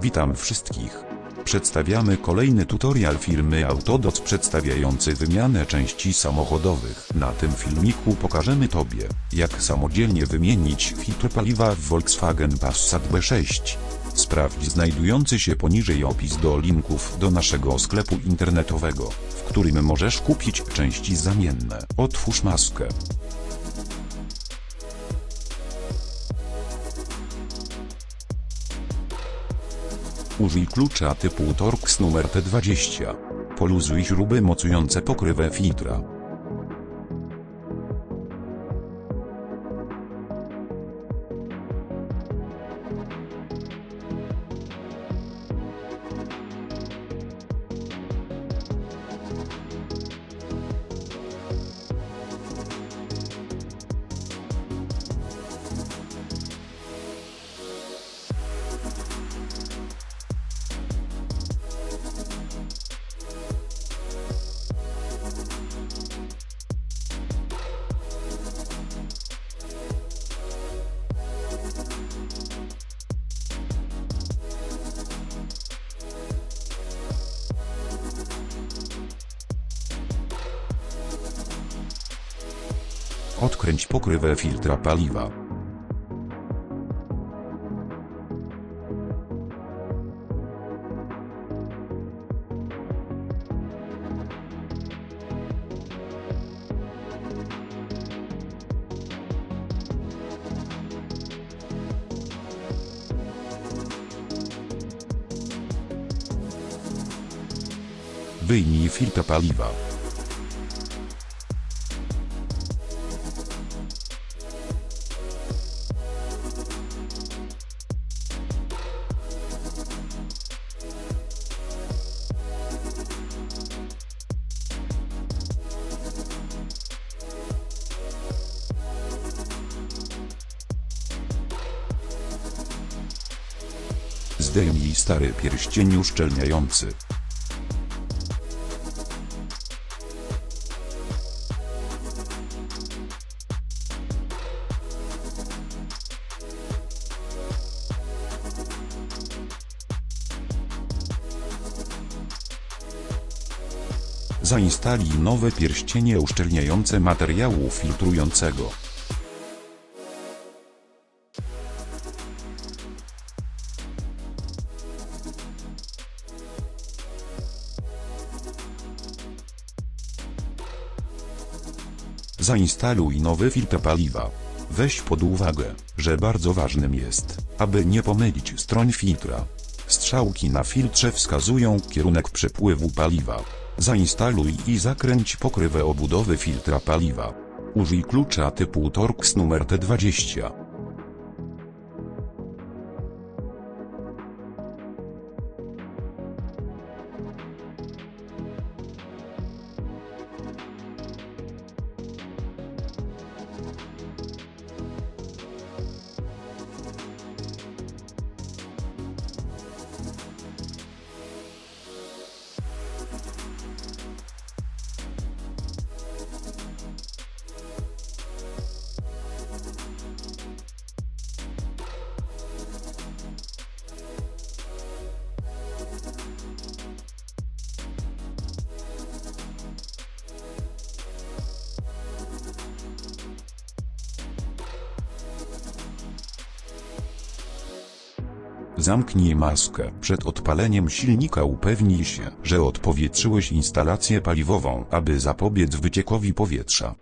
Witam wszystkich. Przedstawiamy kolejny tutorial firmy Autodoc przedstawiający wymianę części samochodowych. Na tym filmiku pokażemy Tobie, jak samodzielnie wymienić filtr paliwa w Volkswagen Passat B6. Sprawdź znajdujący się poniżej opis do linków do naszego sklepu internetowego, w którym możesz kupić części zamienne. Otwórz maskę. Użyj klucza typu Torx numer T20. Poluzuj śruby mocujące pokrywę filtra. Odkręć pokrywę filtra paliwa. Wyjmij filtr paliwa. Zdejmij stary pierścień uszczelniający. Zainstaluj nowe pierścienie uszczelniające materiału filtrującego. Zainstaluj nowy filtr paliwa. Weź pod uwagę, że bardzo ważnym jest, aby nie pomylić stron filtra. Strzałki na filtrze wskazują kierunek przepływu paliwa. Zainstaluj i zakręć pokrywę obudowy filtra paliwa. Użyj klucza typu Torx numer T20. Zamknij maskę. Przed odpaleniem silnika upewnij się, że odpowietrzyłeś instalację paliwową, aby zapobiec wyciekowi powietrza.